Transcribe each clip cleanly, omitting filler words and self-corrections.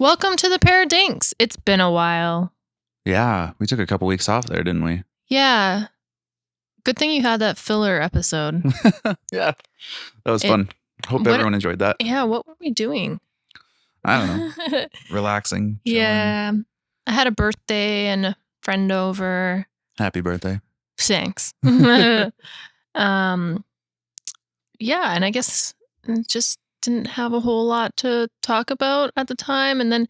Welcome to the Pair of Dinks. It's been a while. Yeah, we took a couple weeks off there, didn't we? Yeah. Good thing you had that filler episode. Yeah, that was fun. Hope everyone enjoyed that. Yeah, what were we doing? I don't know. Relaxing. Chilling. Yeah. I had a birthday and a friend over. Happy birthday. Thanks. Yeah, and I guess just didn't have a whole lot to talk about at the time. And then,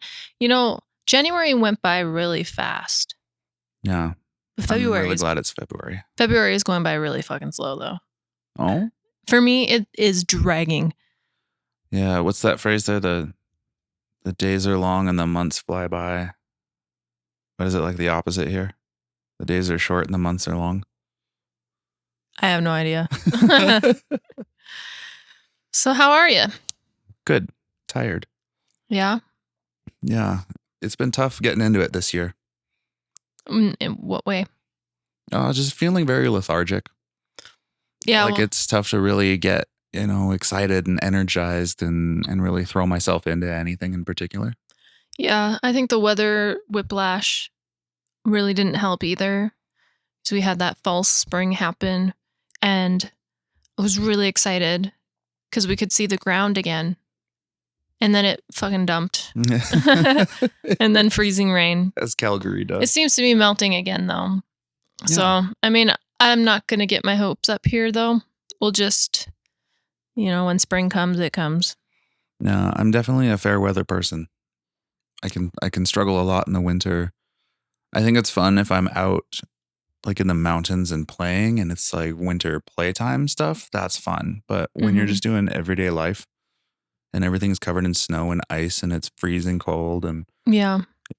January went by really fast. Yeah. February I'm really glad it's February. February is going by really fucking slow, though. Oh? For me, it is dragging. Yeah, what's that phrase there? The days are long and the months fly by. What is it, like the opposite here? The days are short and the months are long. I have no idea. So how are you? Good. Tired. Yeah? Yeah. It's been tough getting into it this year. In what way? Just feeling very lethargic. Yeah. It's tough to really get, excited and energized and really throw myself into anything in particular. Yeah. I think the weather whiplash really didn't help either. So we had that false spring happen and I was really excited because we could see the ground again. And then it fucking dumped. And then freezing rain. As Calgary does. It seems to be melting again, though. Yeah. So, I'm not going to get my hopes up here, though. We'll just, when spring comes, it comes. No, I'm definitely a fair weather person. I can struggle a lot in the winter. I think it's fun if I'm out like in the mountains and playing and it's like winter playtime stuff. That's fun. But when you're just doing everyday life, and everything's covered in snow and ice and it's freezing cold and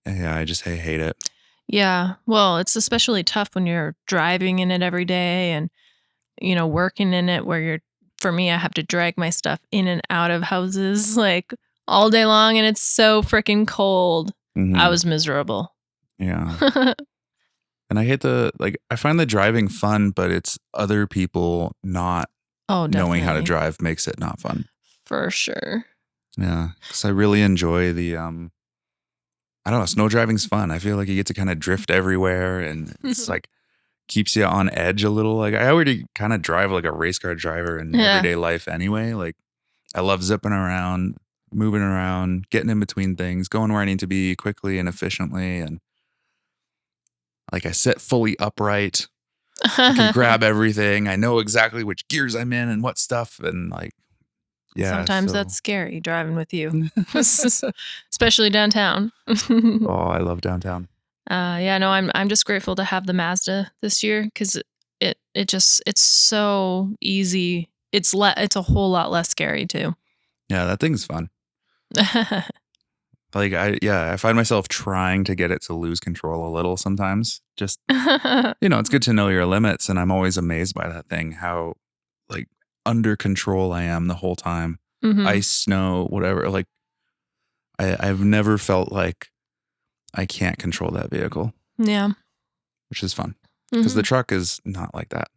I just hate it. Yeah. Well, it's especially tough when you're driving in it every day and, working in it where for me, I have to drag my stuff in and out of houses like all day long and it's so freaking cold. Mm-hmm. I was miserable. Yeah. And I hate I find the driving fun, but it's other people not knowing how to drive makes it not fun. For sure. Yeah, because I really enjoy the, I don't know, snow driving's fun. I feel like you get to kind of drift everywhere and it's like keeps you on edge a little. Like I already kind of drive like a race car driver in everyday life anyway. Like I love zipping around, moving around, getting in between things, going where I need to be quickly and efficiently. And like I sit fully upright. I can grab everything. I know exactly which gears I'm in and what stuff. And like, yeah. Sometimes that's scary driving with you, especially downtown. Oh, I love downtown. I'm just grateful to have the Mazda this year because it's so easy. It's a whole lot less scary too. Yeah, that thing's fun. I find myself trying to get it to lose control a little sometimes. Just, it's good to know your limits. And I'm always amazed by that thing, how like under control I am the whole time. Mm-hmm. Ice, snow, whatever. Like I've never felt like I can't control that vehicle. Yeah. Which is fun. Because the truck is not like that.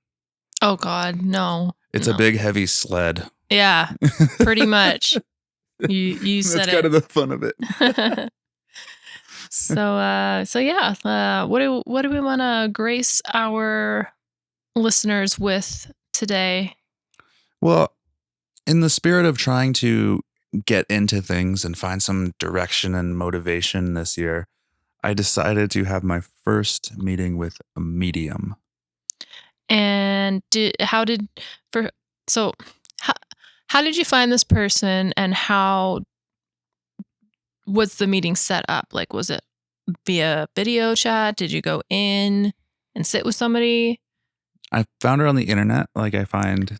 Oh God, no. It's a big heavy sled. Yeah, pretty much. You said That's kind of the fun of it. What do we want to grace our listeners with today? Well, in the spirit of trying to get into things and find some direction and motivation this year, I decided to have my first meeting with a medium. And how did you find this person and how was the meeting set up? Like, was it via video chat? Did you go in and sit with somebody? I found her on the internet. Like I find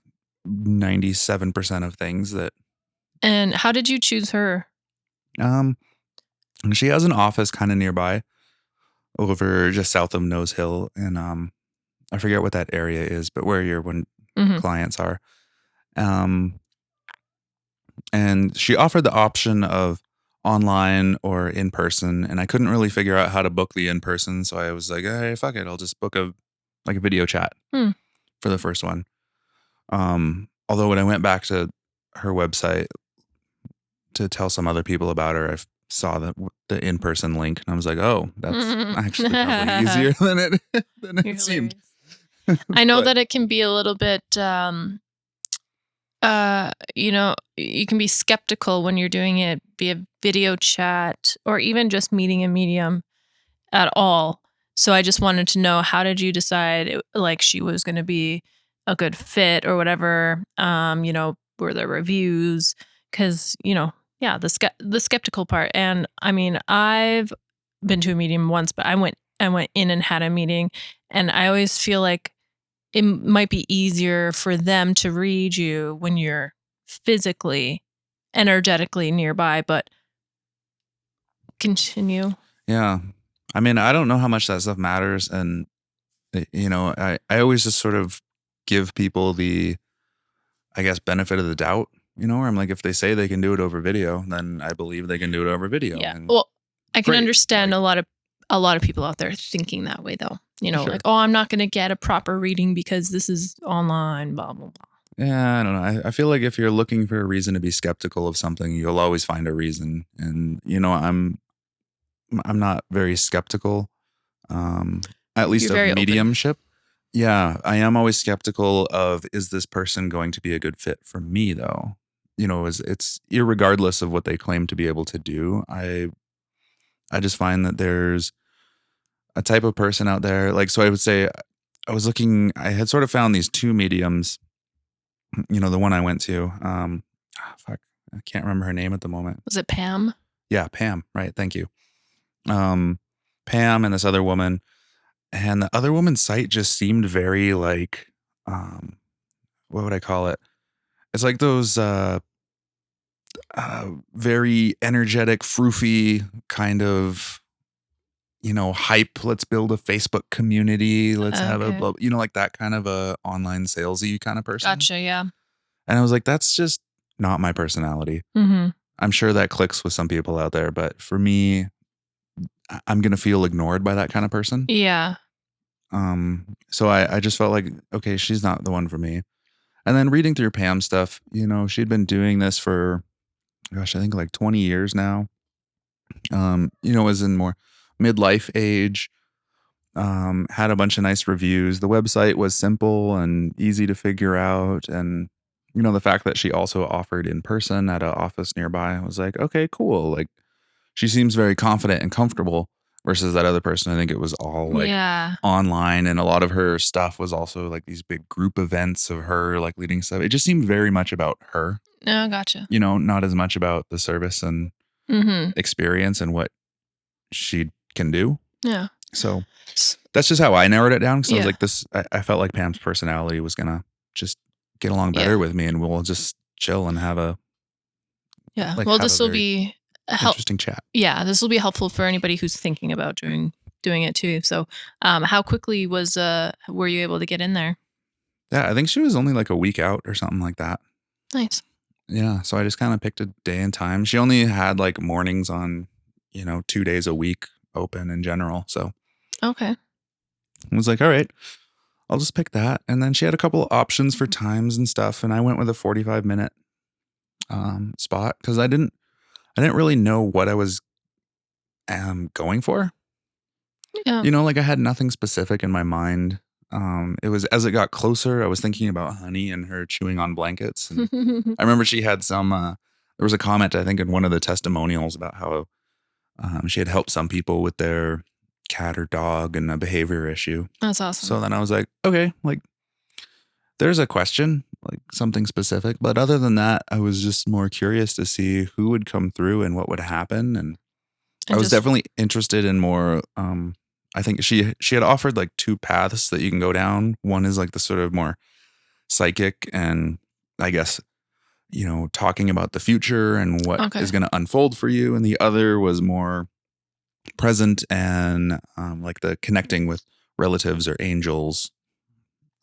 97% of things that. And how did you choose her? She has an office kind of nearby over just south of Nose Hill. And I forget what that area is, but where your clients are. And she offered the option of online or in person. And I couldn't really figure out how to book the in person. So I was like, hey, fuck it. I'll just book a video chat for the first one. Although when I went back to her website to tell some other people about her, saw the in-person link, and I was like, oh, that's actually probably easier than You're it seemed. hilarious. I know But that it can be a little bit, you can be skeptical when you're doing it via video chat or even just meeting a medium at all. So I just wanted to know, how did you decide like she was going to be a good fit or whatever? Were there reviews? Because yeah, the skeptical part. And I mean, I've been to a medium once, but I went in and had a meeting, and I always feel like it might be easier for them to read you when you're physically, energetically nearby. But continue. yeah, I mean, I don't know how much that stuff matters, and I always just sort of give people the, I guess, benefit of the doubt. Where I'm like, if they say they can do it over video, then I believe they can do it over video, Yeah. and Well, I can great. understand Like, a lot of people out there thinking that way though. Like, sure. oh, I'm not going to get a proper reading because this is online, blah blah blah. Yeah, I don't know. I feel like if you're looking for a reason to be skeptical of something, you'll always find a reason. And I'm not very skeptical, at least You're of very open. mediumship. Yeah, I am always skeptical of, is this person going to be a good fit for me though? Is it's irregardless of what they claim to be able to do. I just find that there's a type of person out there. Like, so I would say I had sort of found these two mediums. The one I went to, fuck, I can't remember her name at the moment. Was it Pam? Yeah, Pam. Right. Thank you. Um, Pam and this other woman, and the other woman's site just seemed very like, um, what would I call it? It's like those, very energetic, froofy kind of, hype. Let's build a Facebook community. Let's have a, Okay. blah, like that kind of a online salesy kind of person. Gotcha. Yeah. And I was like, that's just not my personality. Mm-hmm. I'm sure that clicks with some people out there, but for me, I'm going to feel ignored by that kind of person. Yeah. So I just felt like, okay, she's not the one for me. And then reading through Pam stuff, she'd been doing this for, gosh, I think like 20 years now. Was in more midlife age, had a bunch of nice reviews. The website was simple and easy to figure out. And, the fact that she also offered in person at an office nearby, I was like, okay, cool. Like, she seems very confident and comfortable versus that other person. I think it was all like Yeah. online, and a lot of her stuff was also like these big group events of her like leading stuff. It just seemed very much about her, Oh, gotcha. not as much about the service and Mm-hmm. experience and what she can do. Yeah. So that's just how I narrowed it down. Cause I was Yeah. like, I felt like Pam's personality was going to just get along better Yeah. with me, and we'll just chill and have a, Yeah. like, Well, have a this will very be interesting chat. Yeah, this will be helpful for anybody who's thinking about doing it too. So, how quickly were you able to get in there? Yeah. I think she was only like a week out or something like that. Nice. Yeah, so I just kind of picked a day and time. She only had like mornings on, 2 days a week open in general. So Okay. I was like, all right, I'll just pick that. And then she had a couple of options for times and stuff, and I went with a 45-minute spot because I didn't really know what I was going for. Yeah. Like I had nothing specific in my mind. It was, as it got closer, I was thinking about Honey and her chewing on blankets. And I remember she had some, there was a comment, I think, in one of the testimonials about how she had helped some people with their cat or dog and a behavior issue. That's awesome. So then I was like, okay, like there's a question, like something specific. But other than that, I was just more curious to see who would come through and what would happen. And I was definitely interested in more, I think she had offered like two paths that you can go down. One is like the sort of more psychic and, I guess, talking about the future and what Okay. is going to unfold for you. And the other was more present and like the connecting with relatives or angels,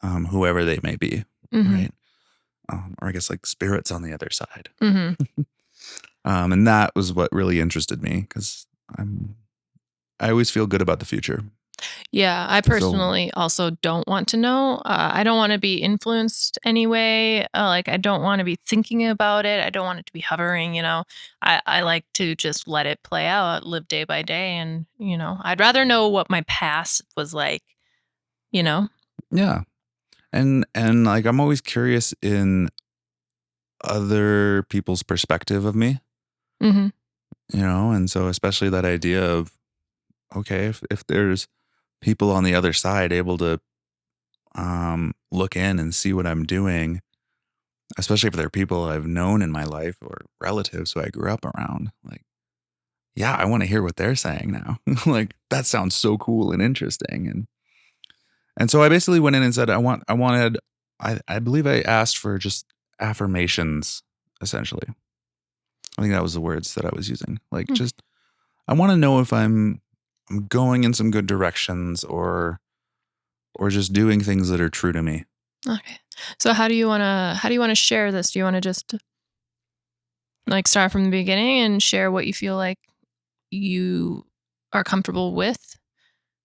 whoever they may be. Mm-hmm. Right. Or I guess like spirits on the other side. Mm-hmm. And that was what really interested me because I always feel good about the future. Yeah, I So personally also don't want to know. I don't want to be influenced anyway. Like, I don't want to be thinking about it. I don't want it to be hovering, you know. I like to just let it play out, live day by day. And, you know, I'd rather know what my past was like, you know? yeah. And like I'm always curious in other people's perspective of me, Hmm. and so especially that idea of, okay, if there's people on the other side able to look in and see what I'm doing, especially if they're people I've known in my life or relatives who I grew up around, like, yeah, I want to hear what they're saying now. Like that sounds so cool and interesting. And so I basically went in and said, I believe I asked for just affirmations, essentially. I think that was the words that I was using. Like just I want to know if I'm going in some good directions or just doing things that are true to me. Okay. So how do you want to share this? Do you want to just like start from the beginning and share what you feel like you are comfortable with?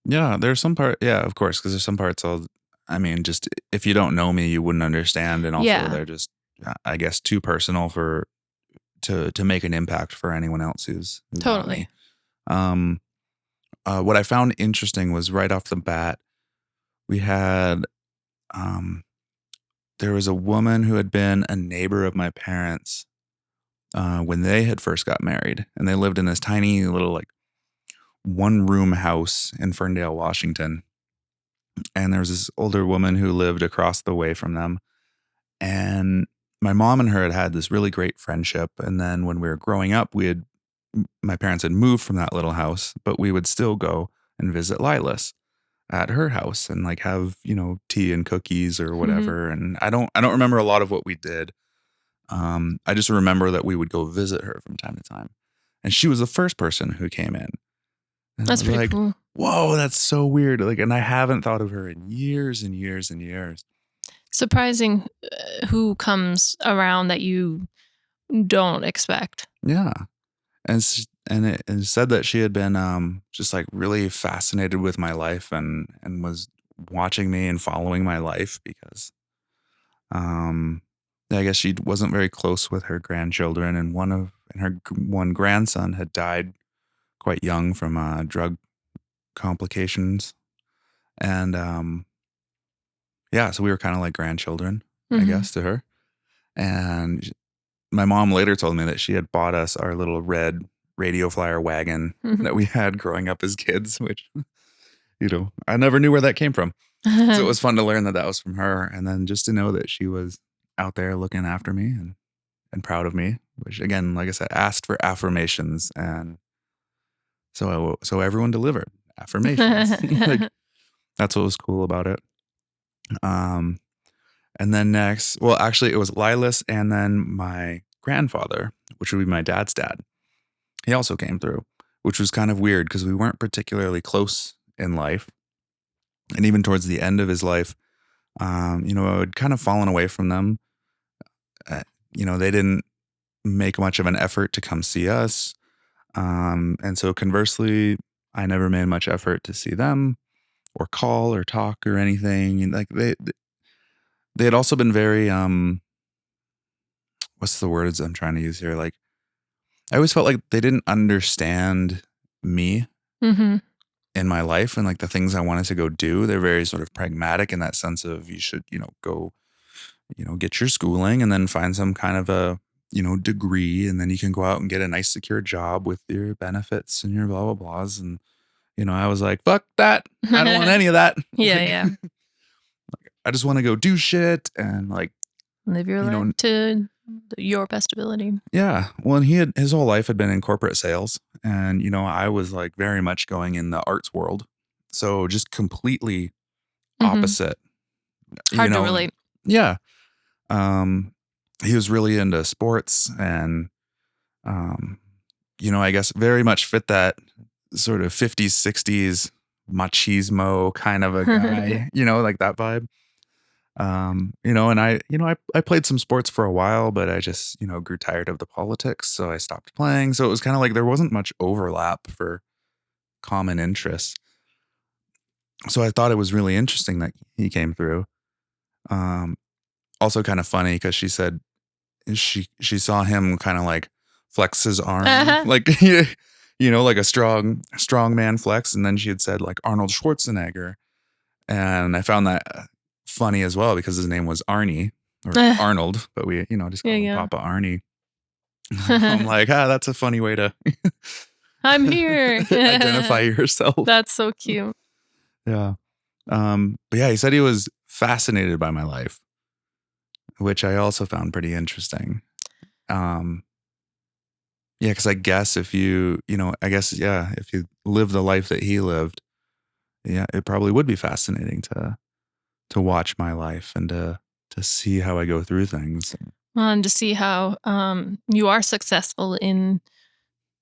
Yeah, there's some part, yeah, of course, because there's some parts I mean, just if you don't know me, you wouldn't understand, and also Yeah, they're just, I guess, too personal for to make an impact for anyone else who's not me. totally. Um, what I found interesting was right off the bat, we had um, there was a woman who had been a neighbor of my parents when they had first got married, and they lived in this tiny little like one room house in Ferndale, Washington. And there was this older woman who lived across the way from them. And my mom and her had had this really great friendship. And then when we were growing up, my parents had moved from that little house, but we would still go and visit Lilas at her house and like have, tea and cookies or Mhm. whatever. And I don't remember a lot of what we did. I just remember that we would go visit her from time to time. And she was the first person who came in. And I That's was pretty like, cool. whoa, that's so weird. Like, and I haven't thought of her in years and years and years. Surprising who comes around that you don't expect. Yeah. And it said that she had been just like really fascinated with my life and was watching me and following my life because um I guess she wasn't very close with her grandchildren, and one grandson had died quite young from drug complications. And yeah, so we were kind of like grandchildren, I Mhm. guess, to her. And my mom later told me that she had bought us our little red radio flyer wagon that we had growing up as kids, which, I never knew where that came from. So it was fun to learn that that was from her. And then just to know that she was out there looking after me and proud of me, which again, like I said, asked for affirmations. And so everyone delivered affirmations. Like that's what was cool about it. Um, And then next, well, actually, it was Lilas and then my grandfather, which would be my dad's dad. He also came through, which was kind of weird because we weren't particularly close in life. And even towards the end of his life, I had kind of fallen away from them. They didn't make much of an effort to come see us. And so conversely, I never made much effort to see them or call or talk or anything. And like they had also been very, what's the words I'm trying to use here? Like, I always felt like they didn't understand me Mhm. in my life and like the things I wanted to go do. They're very sort of pragmatic in that sense of you should, go, get your schooling and then find some kind of a, degree. And then you can go out and get a nice secure job with your benefits and your blah, blah, blahs. And, I was like, fuck that. I don't want any of that. Yeah, Like, yeah. I just want to go do shit and like, Live your you life know, to your best ability. yeah. Well, and his whole life had been in corporate sales. And, I was like very much going in the arts world. So just completely Mhm. opposite, you Hard to know. relate. Yeah. Um, he was really into sports and, um, I guess very much fit that sort of 50s, 60s machismo kind of a guy, like that vibe. And I played some sports for a while, but I just, grew tired of the politics. So I stopped playing. So it was kind of like there wasn't much overlap for common interests. So I thought it was really interesting that he came through. Um, Also kind of funny because she said she saw him kind of like flex his arm, Uh-huh. like like a strong man flex, and then she had said like Arnold Schwarzenegger, and I found that funny as well because his name was Arnie or Arnold, but we just call him Yeah, Papa Arnie. I'm yeah. like, that's a funny way to I'm here. identify yourself. That's so cute. Yeah. But yeah, he said he was fascinated by my life, which I also found pretty interesting. Um, yeah, because I guess if if you live the life that he lived, yeah, it probably would be fascinating to watch my life and to see how I go through things. Well, and to see how you are successful in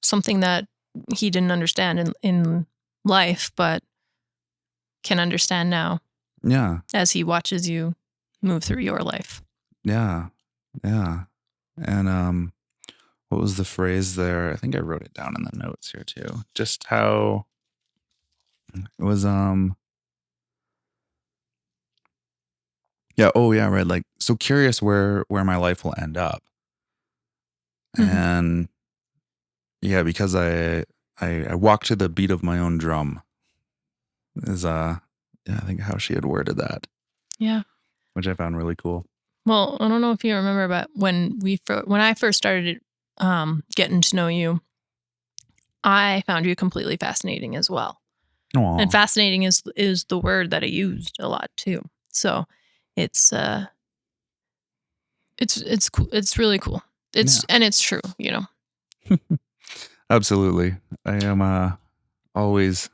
something that he didn't understand in life, but can understand now Yeah, as he watches you move through your life. yeah, yeah. And what was the phrase there? I think I wrote it down in the notes here too. Just how it was. Yeah. Oh, yeah. Right. Like, so curious where my life will end up, Mhm. and yeah, because I walk to the beat of my own drum is yeah, I think how she had worded that, Yeah. which I found really cool. Well, I don't know if you remember, but when I first started getting to know you, I found you completely fascinating as well. And Oh, fascinating is the word that I used a lot too. So it's it's cool. It's really cool. yeah, It's true, you know. absolutely. I am always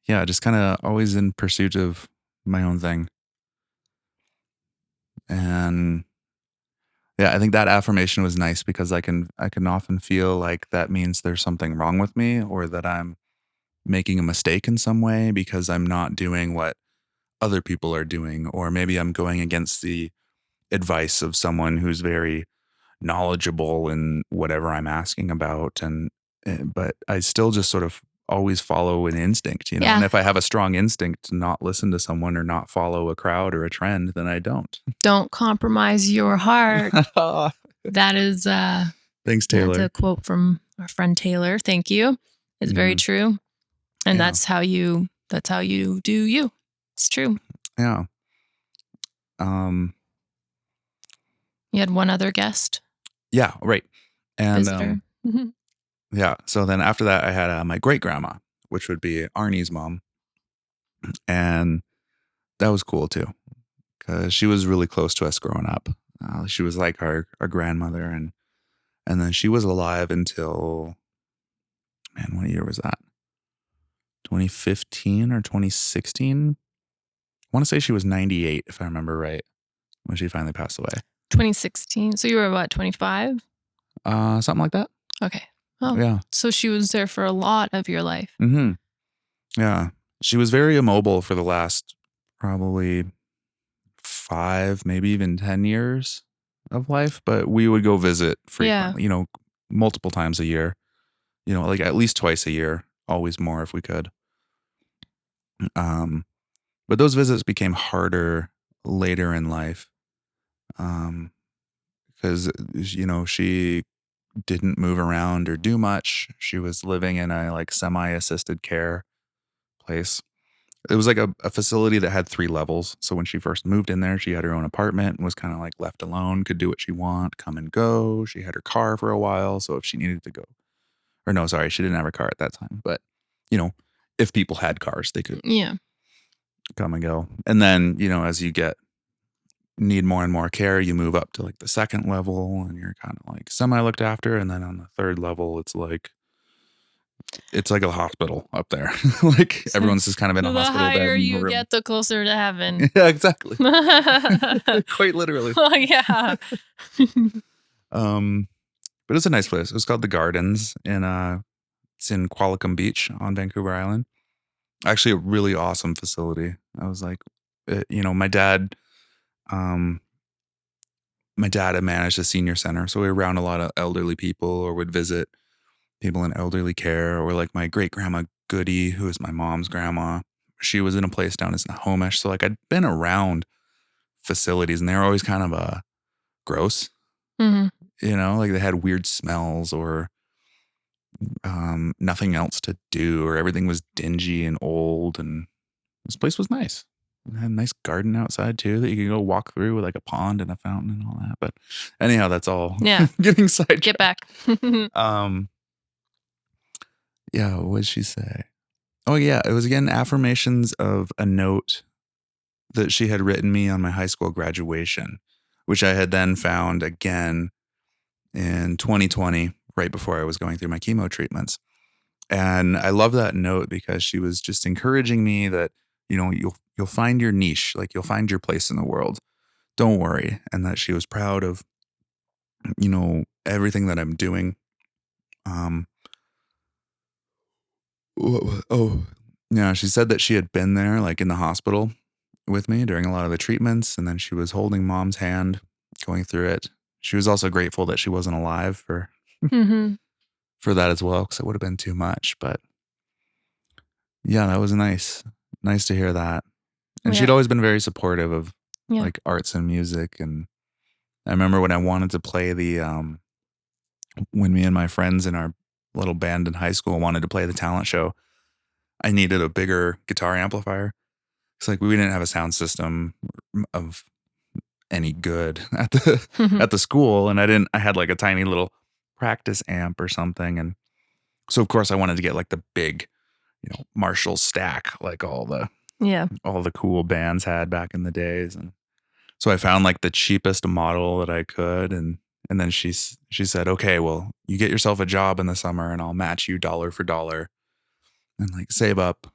just kind of always in pursuit of my own thing, and yeah, I think that affirmation was nice because I can often feel like that means there's something wrong with me or that I'm making a mistake in some way because I'm not doing what other people are doing, or maybe I'm going against the advice of someone who's very knowledgeable in whatever I'm asking about. But I still just sort of always follow an instinct, and Yeah. if I have a strong instinct to not listen to someone or not follow a crowd or a trend, then I don't. Don't compromise your heart. That is Thanks, that's a Taylor. quote from our friend Taylor. Thank you. It's very Hmm. true. And Yeah. that's how you do you. It's true. Yeah. Um, You had one other guest yeah. Right. And visitor. Mhm. yeah. So then after that, I had my great grandma, which would be Arnie's mom. And that was cool too, because she was really close to us growing up. She was like our grandmother, and then she was alive until, man, what year was that? 2015 or 2016? I want to say she was 98, if I remember right, when she finally passed away. 2016. So you were what, 25? Something like that. Okay. Oh, Yeah. so she was there for a lot of your life. Hmm. Yeah. She was very immobile for the last probably 5, maybe even 10 years of life, but we would go visit Yeah. frequently, multiple times a year, like at least twice a year, always more if we could. Um, but those visits became harder later in life. Because, she didn't move around or do much. She was living in a like semi assisted care place. It was like a facility that had 3 levels. So when she first moved in there, she had her own apartment and was kind of like left alone, could do what she want, come and go. She had her car for a while. So if she needed to go, or no, sorry, she didn't have a car at that time. But, you know, if people had cars, they could Yeah. come and go. And then, as you need more and more care, you move up to like the second level and you're kind of like semi looked after. And then on the third level, it's like a hospital up there. Like So, everyone's just kind of in a so the hospital bed higher in a you room. get, the closer to heaven. Yeah, exactly. Oh, Quite literally. yeah. Um, but it's a nice place. It's called the Gardens it's in Qualicum Beach on Vancouver Island. Actually a really awesome facility. I was like, um, my dad had managed a senior center. So we were around a lot of elderly people or would visit people in elderly care, or like my great grandma Goody, who is my mom's grandma. she was in a place down in Snohomish. So like I'd been around facilities and they were always kind of gross, Mm-hmm. like they had weird smells or nothing else to do, or everything was dingy and old. And this place was nice. It had a nice garden outside too that you could go walk through with like a pond and a fountain and all that. But anyhow, that's all Yeah. getting sidetracked. Get back. Yeah, what did she say? Oh yeah, it was again affirmations of a note that she had written me on my high school graduation, which I had then found again in 2020, right before I was going through my chemo treatments. And I love that note because she was just encouraging me that, you'll find your niche, like you'll find your place in the world. Don't worry. And that she was proud of, everything that I'm doing. Oh, yeah. She said that she had been there, like in the hospital with me during a lot of the treatments. And then she was holding mom's hand going through it. She was also grateful that she wasn't alive for Mm-hmm. for that as well, because it would have been too much. But yeah, that was nice. Nice to hear that. And she'd Yeah. always been very supportive of Yeah. like arts and music. And I remember when I wanted to play when me and my friends in our little band in high school wanted to play the talent show, I needed a bigger guitar amplifier. It's like we didn't have a sound system of any good at the school, and I had like a tiny little practice amp or something. And so of course I wanted to get like the big, Marshall stack, like all the cool bands had back in the days. And so I found like the cheapest model that I could. And then she said, okay, well, you get yourself a job in the summer and I'll match you dollar for dollar and like save up,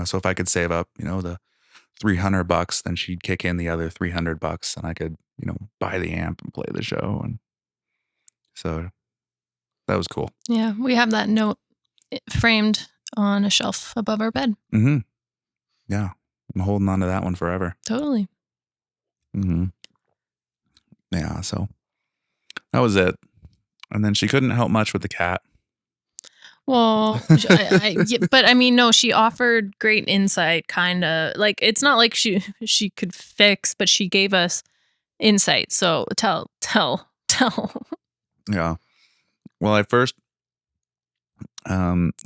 so if I could save up, the $300, then she'd kick in the other $300 and I could, buy the amp and play the show. And so that was cool. Yeah. We have that note framed on a shelf above our bed. Mm-hmm. Yeah. I'm holding on to that one forever. Totally. Mm-hmm. Yeah. So that was it. And then she couldn't help much with the cat. Well, but I mean, no, she offered great insight, kind of like, it's not like she could fix, but she gave us insight. So tell. Yeah. Well,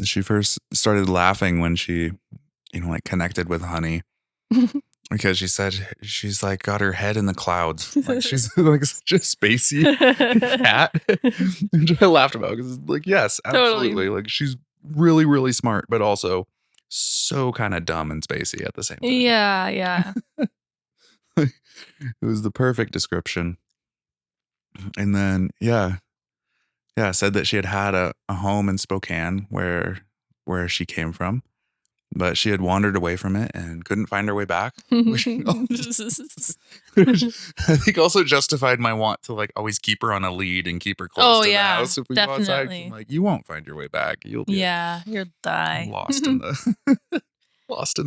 she first started laughing when she, like connected with Honey. Because she said she's like got her head in the clouds. Like she's like such a spacey cat. Which I laughed about because like, yes, absolutely. Totally. Like she's really, really smart, but also so kind of dumb and spacey at the same time. Yeah. It was the perfect description. And then, said that she had a home in Spokane where she came from. But she had wandered away from it and couldn't find her way back, which I think also justified my want to like always keep her on a lead and keep her close to the house if we go outside. I'm like, you won't find your way back. You'll be you'll die lost in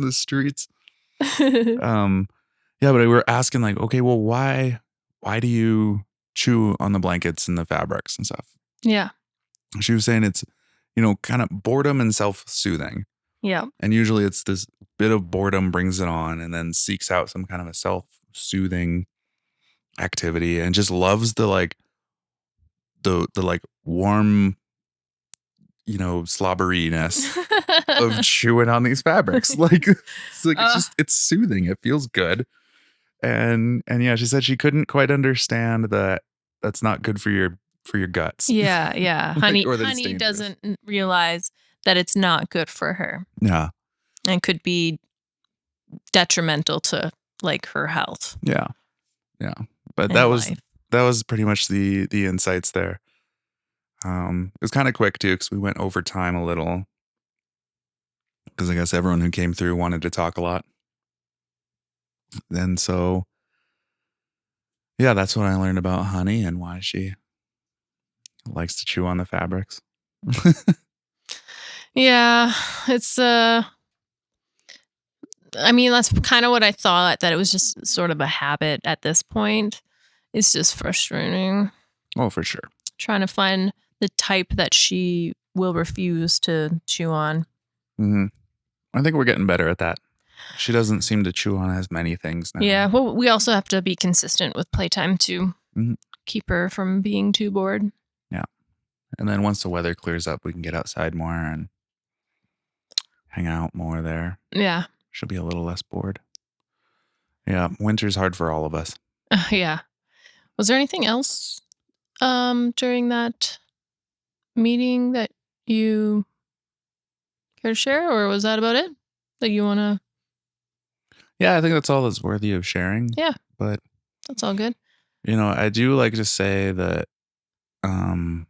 the streets. But we were asking like, okay, well, why do you chew on the blankets and the fabrics and stuff? Yeah. She was saying it's, kind of boredom and self-soothing. Yeah. And usually it's this bit of boredom brings it on and then seeks out some kind of a self-soothing activity and just loves the like warm, slobberiness of chewing on these fabrics. Like it's soothing. It feels good. And yeah, she said she couldn't quite understand that that's not good for your guts. Yeah. Honey dangerous. Doesn't realize that it's not good for her. Yeah. And could be detrimental to like her health. Yeah. But that was pretty much the insights there. It was kind of quick too because we went over time a little because I guess everyone who came through wanted to talk a lot. And so, yeah, that's what I learned about Honey and why she likes to chew on the fabrics. Yeah, it's I mean, that's kind of what I thought, that it was just sort of a habit at this point. It's just frustrating. Oh, for sure. Trying to find the type that she will refuse to chew on. Mm-hmm. I think we're getting better at that. She doesn't seem to chew on as many things now. Yeah. Well, we also have to be consistent with playtime to Mhm. keep her from being too bored. Yeah. And then once the weather clears up, we can get outside more and hang out more there. Yeah. She'll be a little less bored. Yeah. Winter's hard for all of us. Yeah. Was there anything else during that meeting that you care to share, or was that about it that you want to? Yeah, I think that's all that's worthy of sharing. Yeah, But, that's all good. I do like to say that, um,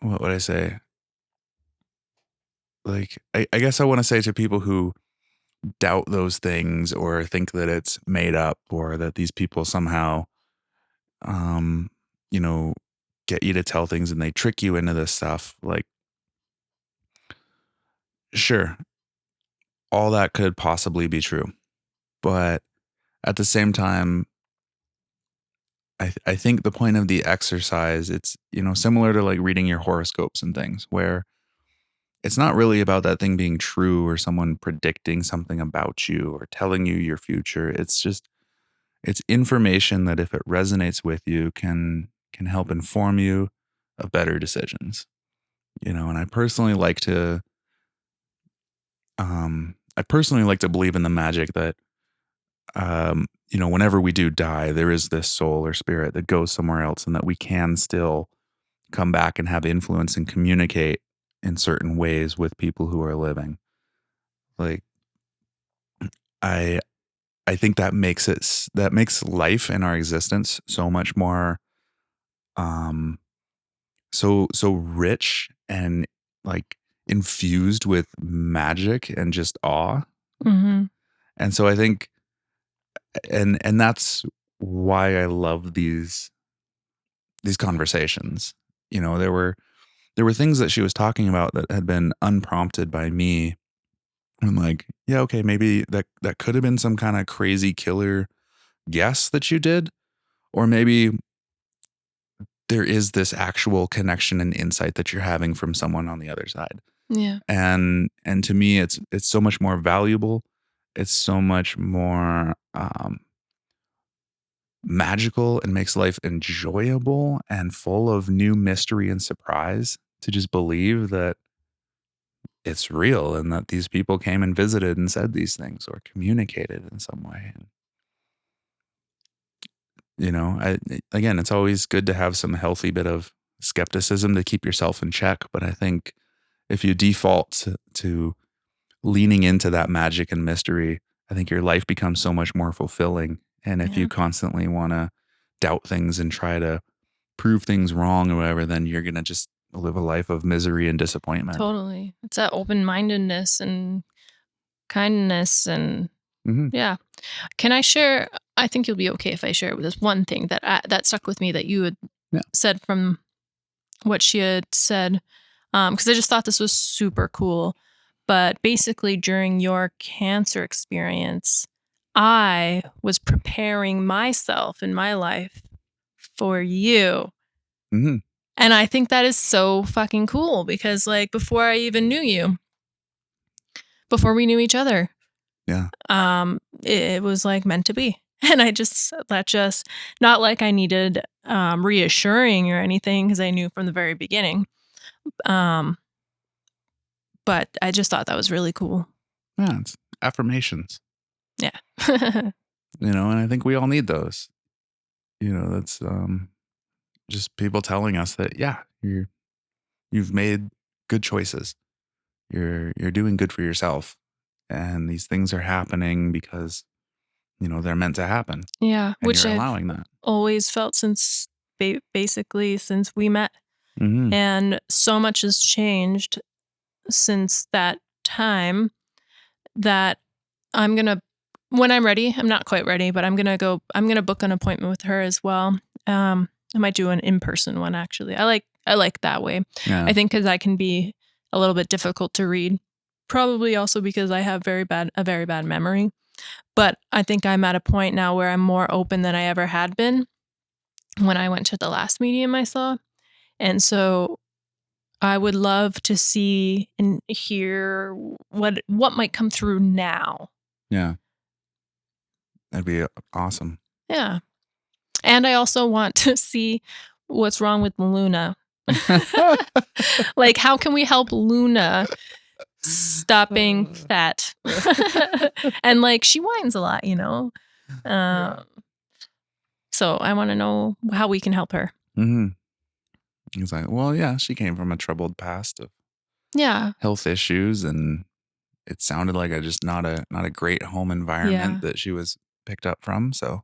what would I say? Like, I guess I want to say to people who doubt those things or think that it's made up or that these people somehow, um, you know, get you to tell things and they trick you into this stuff. Like, sure, all that could possibly be true. But at the same time, I think the point of the exercise, it's, similar to like reading your horoscopes and things where it's not really about that thing being true or someone predicting something about you or telling you your future. It's information that if it resonates with you can help inform you of better decisions. And I personally like to believe in the magic that whenever we do die, there is this soul or spirit that goes somewhere else and that we can still come back and have influence and communicate in certain ways with people who are living. Like I I think that makes life and our existence so much more um so rich and like infused with magic and just awe. Mm-hmm. And so I think and that's why I love these conversations. There were things that she was talking about that had been unprompted by me. I'm like, yeah, okay, maybe that could have been some kind of crazy killer guess that you did, or maybe there is this actual connection and insight that you're having from someone on the other side. Yeah, And to me, it's so much more valuable. It's so much more magical and makes life enjoyable and full of new mystery and surprise to just believe that it's real and that these people came and visited and said these things or communicated in some way. And, again, it's always good to have some healthy bit of skepticism to keep yourself in check. But I think if you default to leaning into that magic and mystery, I think your life becomes so much more fulfilling. And if yeah, you constantly want to doubt things and try to prove things wrong or whatever, then you're going to just live a life of misery and disappointment. totally. It's that open-mindedness and kindness and Hmm. yeah. Can I share? I think you'll be okay if I share with this one thing that stuck with me that you had Yeah. said from what she had said, because I just thought this was super cool. But basically, during your cancer experience, I was preparing myself in my life for you. Hmm. And I think that is so fucking cool because, like, before I even knew you, before we knew each other, Yeah. it was like meant to be. And that just, not like I needed reassuring or anything because I knew from the very beginning. Um, but I just thought that was really cool. Yeah. It's affirmations, Yeah. and I think we all need those. That's just people telling us that, yeah, you've made good choices. You're doing good for yourself. And these things are happening because, they're meant to happen Yeah. and Which you're I've allowing that. always felt since basically since we met. Hmm. And so much has changed since that time that I'm going to, when I'm ready, I'm not quite ready, but I'm going to book an appointment with her as well. I might do an in-person one actually. I like that way. Yeah. I think cuz I can be a little bit difficult to read. Probably also because I have a very bad memory. But I think I'm at a point now where I'm more open than I ever had been when I went to the last medium I saw. And so I would love to see and hear what might come through now. Yeah. That'd be awesome. Yeah. And I also want to see what's wrong with Luna. Like, how can we help Luna stop being fat? And like, she whines a lot, you know? So I want to know how we can help her. Mm-hmm. He's like, well, yeah, she came from a troubled past of Yeah. health issues, and it sounded like just not a great home environment that she was picked up from. So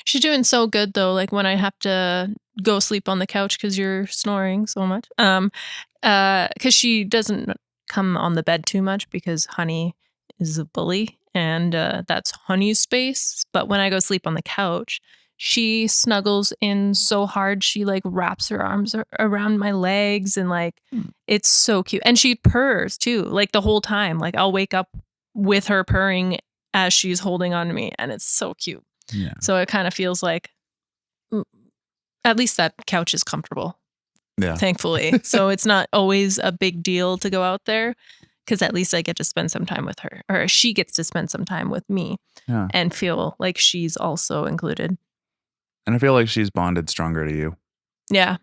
she's doing so good though. Like when I have to go sleep on the couch because you're snoring so much. Because she doesn't come on the bed too much because Honey is a bully and that's Honey's space. But when I go sleep on the couch, she snuggles in so hard. She like wraps her arms around my legs and like it's so cute. And she purrs too, like the whole time. Like I'll wake up with her purring as she's holding on to me, and it's so cute. yeah. So it kind of feels like at least that couch is comfortable. Yeah. Thankfully. So it's not always a big deal to go out there because at least I get to spend some time with her, or she gets to spend some time with me and feel like she's also included. And I feel like she's bonded stronger to you. Yeah.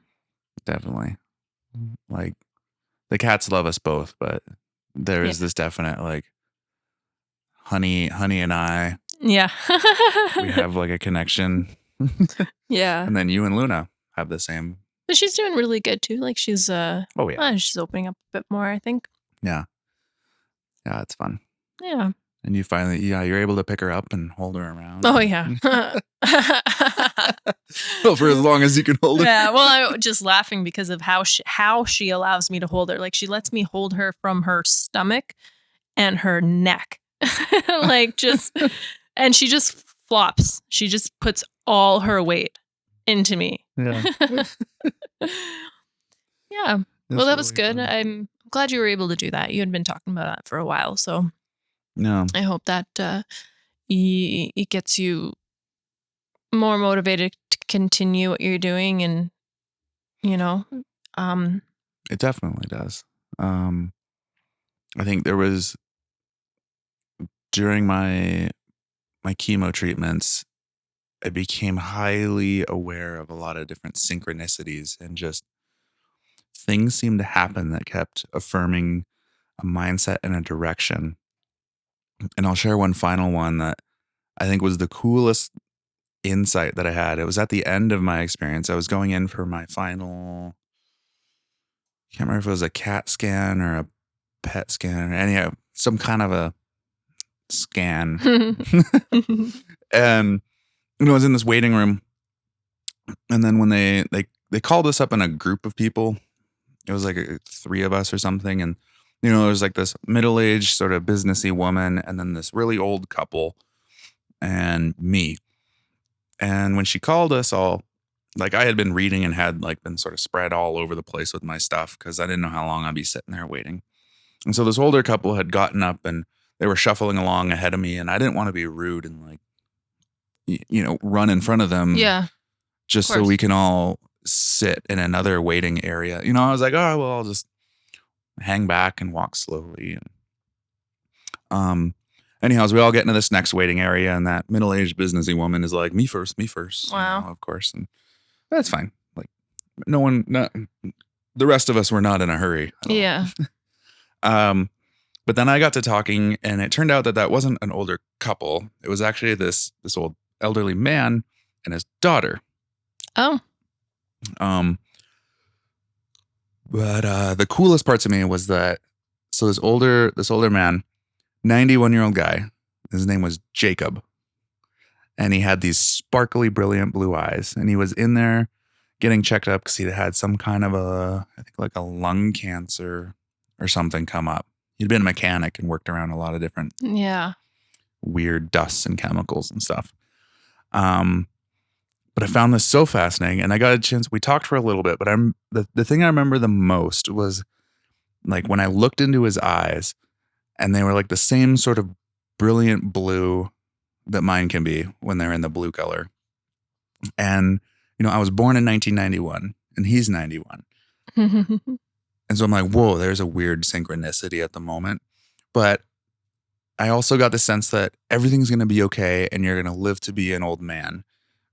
Definitely. Like the cats love us both, but there is this definite like honey and I. Yeah. We have like a connection. Yeah. And then you and Luna have the same. But she's doing really good too. Like she's she's opening up a bit more, I think. Yeah. Yeah, it's fun. Yeah. And you finally, you're able to pick her up and hold her around. Oh yeah. Well, for as long as you can hold her. Yeah. Well, I'm just laughing because of how she allows me to hold her. Like she lets me hold her from her stomach and her neck. Like just, and she just flops. She just puts all her weight into me. Yeah. Yeah. Well, that was good. Fun. I'm glad you were able to do that. You had been talking about that for a while. So I hope that it gets you more motivated to continue what you're doing. And, it definitely does. I think there was during my chemo treatments, I became highly aware of a lot of different synchronicities and just things seemed to happen that kept affirming a mindset and a direction. And I'll share one final one that I think was the coolest insight that I had. It was at the end of my experience. I was going in for my final, I can't remember if it was a CAT scan or a PET scan or anyhow, some kind of a scan. And I was in this waiting room. And then when they called us up in a group of people, it was like 3 of us or something. And, there was like this middle-aged sort of businessy woman and then this really old couple and me. And when she called us all, like I had been reading and had like been sort of spread all over the place with my stuff because I didn't know how long I'd be sitting there waiting. And so this older couple had gotten up and they were shuffling along ahead of me and I didn't want to be rude and like, run in front of them. Yeah. Just so we can all sit in another waiting area. I was like, oh, well, I'll just hang back and walk slowly. Anyhow, we all get into this next waiting area and that middle-aged businessy woman is like, me first. Wow. Of course. And that's fine. Like the rest of us were not in a hurry. Yeah. But then I got to talking and it turned out that wasn't an older couple. It was actually this old elderly man and his daughter. Oh. But the coolest part to me was that this older man, 91-year-old guy, his name was Jacob. And he had these sparkly, brilliant blue eyes. And he was in there getting checked up because he had some kind of I think like a lung cancer or something come up. He'd been a mechanic and worked around a lot of different weird dusts and chemicals and stuff. But I found this so fascinating and I got a chance. We talked for a little bit, but the thing I remember the most was like when I looked into his eyes and they were like the same sort of brilliant blue that mine can be when they're in the blue color. And, I was born in 1991 and he's 91. And so I'm like, whoa, there's a weird synchronicity at the moment. But I also got the sense that everything's going to be okay and you're going to live to be an old man,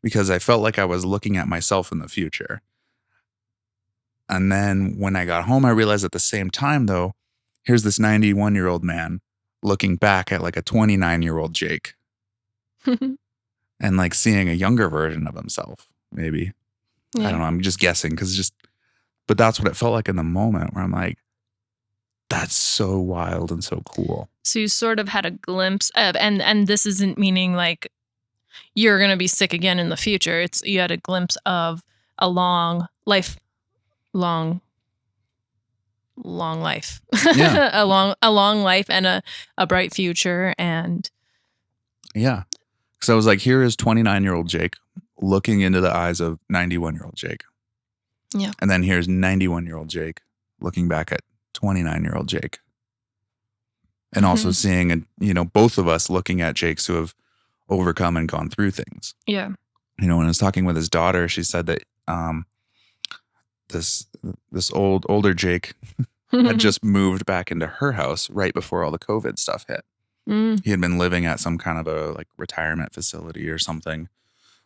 because I felt like I was looking at myself in the future. And then when I got home, I realized at the same time, though, here's this 91-year-old man looking back at like a 29-year-old Jake and like seeing a younger version of himself, maybe. I don't know. I'm just guessing but that's what it felt like in the moment, where I'm like, that's so wild and so cool. So you sort of had a glimpse of, and this isn't meaning like you're going to be sick again in the future. It's you had a glimpse of a long life. Yeah. a long life and a bright future. And yeah. So I was like, here is 29-year-old Jake looking into the eyes of 91-year-old Jake. Yeah. And then here's 91-year-old Jake looking back at 29-year-old Jake. And also seeing, both of us looking at Jakes who have overcome and gone through things. Yeah. When I was talking with his daughter, she said that this older Jake had just moved back into her house right before all the COVID stuff hit. He had been living at some kind of a like retirement facility or something,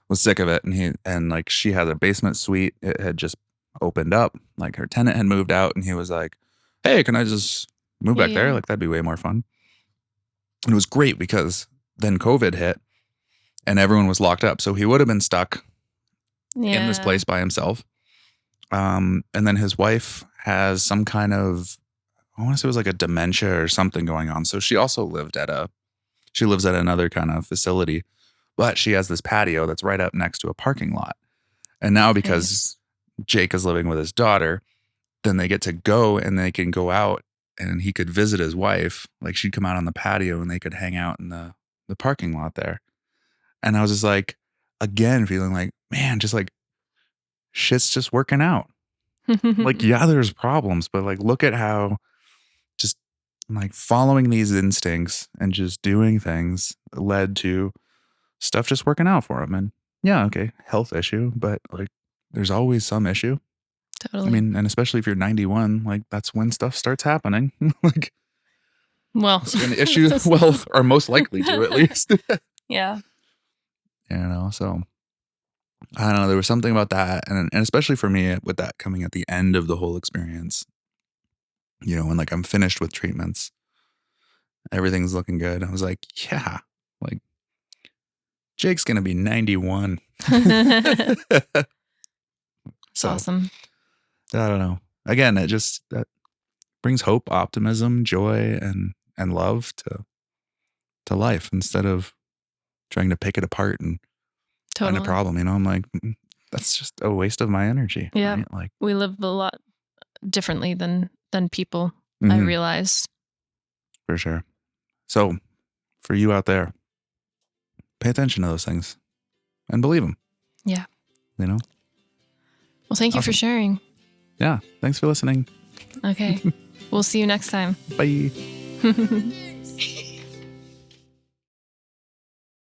was sick of it. And like she had a basement suite. It had just opened up, like her tenant had moved out, and he was like, hey, can I just move back there? Like that'd be way more fun. And it was great because then COVID hit and everyone was locked up. So he would have been stuck in this place by himself. And then his wife has some kind of, I want to say it was like a dementia or something going on. So she also lives at another kind of facility, but she has this patio that's right up next to a parking lot. And now because Jake is living with his daughter, then they get to go and they can go out and he could visit his wife. Like she'd come out on the patio and they could hang out in the parking lot there. And I was just like, again, feeling like, man, just like shit's just working out. Like, yeah, there's problems, but like, look at how just like following these instincts and just doing things led to stuff just working out for him. And yeah, okay, health issue, but like there's always some issue. Totally. I mean, and especially if you're 91, like that's when stuff starts happening. Like, well, when issues, are most likely to at least. Yeah. So I don't know. There was something about that. And especially for me with that coming at the end of the whole experience, when like I'm finished with treatments, everything's looking good. I was like, yeah, like Jake's going to be 91. It's awesome. I don't know. Again, that brings hope, optimism, joy, and love to life instead of trying to pick it apart and find a problem. I'm like, that's just a waste of my energy. Yeah. Right? Like we live a lot differently than people. I realize. For sure. So for you out there, pay attention to those things and believe them. Yeah. Well, thank you for sharing. Yeah. Thanks for listening. Okay. We'll see you next time. Bye.